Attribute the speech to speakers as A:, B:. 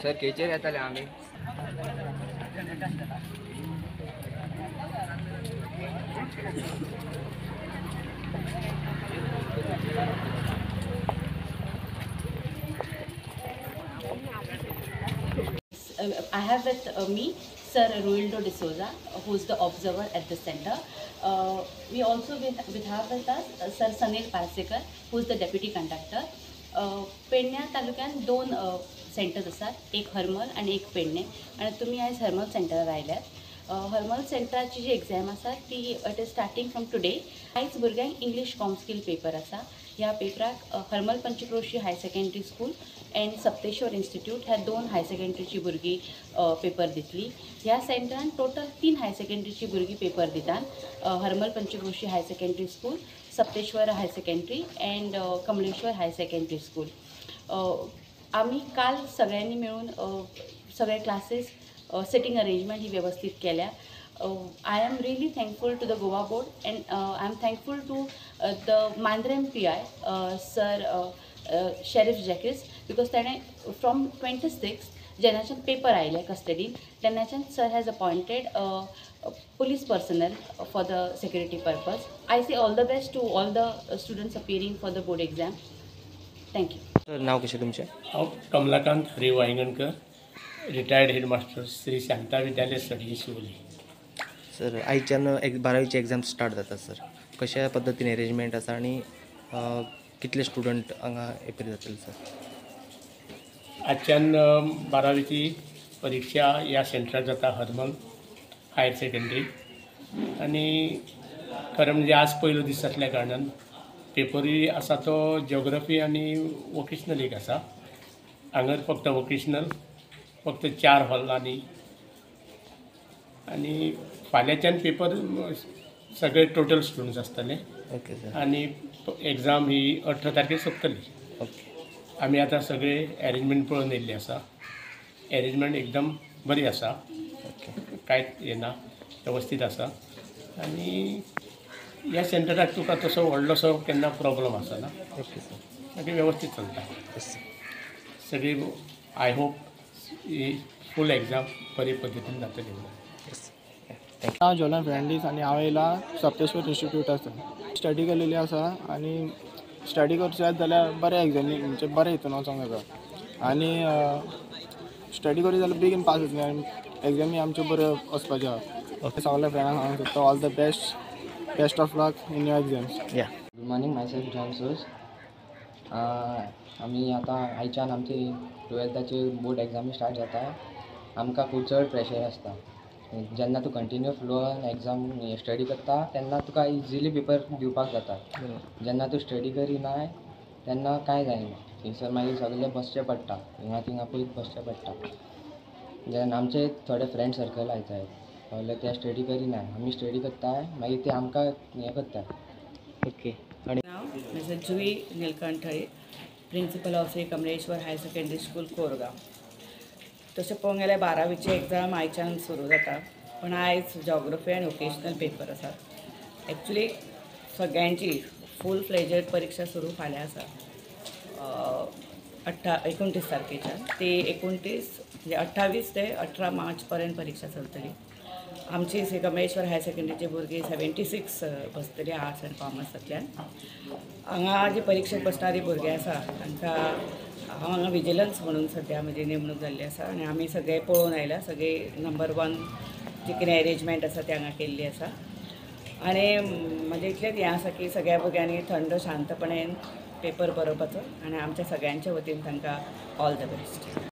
A: Sir केचेर येताले आमी.
B: I have with me Sir Ruildo D'Souza, who is the observer at the center. We also have with us Sir Sanil Parsekar, who is the deputy conductor. पेडण्या तालुक्यात दोन centres असतात, एक हरमल आणि एक पेडणे. आणि तुम्ही आज हरमल सेंटरार आयल्यात. हरमल सेंटराची जी एग्जाम आसा ती it is starting from today. आयज भुरग्यांक इंग्लीश कॉम स्किल पेपर आसा. ह्या पेपराक Harmal Panchkroshi higher secondary school and Sapteshwar institute ह्या दोन हायर सेकंडरीची भुरगीं पेपर दितली. ह्या सेंटरान टोटल 3 हायर सेकंडरीची भुरगीं पेपर दितात. Harmal Panchkroshi higher secondary school, Sapteshwar higher secondary and Kamleshwar higher secondary school. आम्ही काल सगळ्यांनी मिळून सगळे क्लासेस सिटिंग अरेंजमेंट ही व्यवस्थित केल्या. I am really thankful to the Goa board and I am thankful to the Mandrem PI, Sir Sheriff Jacques, because त्याने from 26 जेन्नाच्यान paper आयले कस्टडीन तेन्नाच्यान sir has appointed police personnel for the security purpose. I say all the best to all the students appearing for the board exam. Thank you.
C: तर नाव कशें तुमचें?
D: हांव Kamlakant Hari Vaingankar, retired headmaster Shri Shanta विद्यालय सडगी Siolim.
C: Sir आयच्यान 12वीची exam start जाता sir. कशा पद्दतीन arrangement आसा आनी कितले स्टुडंट हांगा एप्रील जातले सर?
D: आजच्यान 12वीची परीक्षा ह्या सेंटरार जाता हरमल हायर सेकंडरी. आनी खरें म्हणजे आज पयलो दीस आसल्या कारणान पेपरूय आसा तो जियोग्राफी आनी वोकेशनल एक आसा. हांगा फक्त वोकेशनल फक्त 4 हॉलांनी. आनी फाल्यांच्यान पेपर सगळे टोटल स्टुडंट्स आसतले.
C: Okay sir.
D: आनी एग्जाम ही 18 तारखेक सोंपतली.
C: ओके.
D: आमी आतां सगळे अरेंजमेंट पळोवन येयल्ली आसा. अरेंजमेंट एकदम बरी आसा.
C: ओके.
D: कांयच हें ना, वेवस्थीत आसा. आनी ह्या सेंटराक तुका तसो व्हडलोसो केन्ना प्रॉब्लम आसना.
C: Okay sir.
D: सगळें वेवस्थीत चलता.
C: येस.
D: सगळी आय होप ही फूल एग्जाम बरे पद्दतीन जातली.
C: येस. थँक्यू.
E: हांव जॉलन फ्रेंडीस आनी हांव येयला सप्तेश्वर इन्स्टिट्यूट आसा. स्टडी केलेली आसा आनी स्टडी करचें जात जाल्यार बरें एग्जामी म्हणजे बरें हितून वचोंक जाता. आनी स्टडी करी जाल्यार बेगीन पास जातलें आनी एग्जामी आमच्यो बऱ्यो वचपाच्यो आहा. सगळ्या फ्रेंडांक सांगूंक सोदता all the best of luck in your exams.
C: या.
F: गुड मॉर्निंग, माय सेल्फ जॉन सोज. आमी आतां आयच्यान आमची 12वीची बोर्ड एग्जामी स्टार्ट जाता. आमकां खूब चड प्रेशर आसता. जेन्ना तूं कंटिन्यू फ्लोअन एग्जाम स्टडी करता तेन्ना तुका इजिली पेपर दिवपाक जाता. जेन्ना तूं स्टडी करिना तेन्ना कांय जायना. थंयसर मागीर सगळें बसचें पडटा, हिंगा थिंगा पयत बसचें पडटा. जेन्ना आमचे थोडे फ्रेंड सर्कल आयताय सगळे ते स्टडी करिना, आमी स्टडी करताय मागीर ते आमकां हें करता.
C: ओके. आणि
B: नाव mister Jui Neelkanth Thale, principal of Shri Kamleshwar higher secondary school Korgaon. तशें पळोवंक गेल्यार 12वीची एग्जाम आयच्यान सुरू जाता, पण आयज जियोग्राफी आनी वोकेशनल पेपर आसात. एक्चुली सगळ्यांची फूल फ्लेजेड परीक्षा सुरू फाल्यां आसा 29 तारखेच्यान. ती 29 म्हणजे 28 ते 18 मार्च पर्यंत परीक्षा चलतली. आमची श्री कमलेश्वर हायर सेकंडरीची भुरगीं 76 बसतली आर्ट्स आनी कॉमर्सांतल्यान. हांगा जी परीक्षेक बसणारी भुरगीं आसा तांकां हांव हांगा विजिलन्स म्हणून सद्या म्हजी नेमणूक जाल्ली आसा आनी आमी सगळे पळोवन आयल्या. सगळे नंबर 1 जी कितें अरेंजमेंट आसा ती हांगा केल्ली आसा. आनी म्हणजे इतलेंच हें आसा की सगळ्या भुरग्यांनी थंड शांतपणेन पेपर बरोवपाचो आनी आमच्या सगळ्यांच्या वतीन तांकां ऑल द बेस्ट.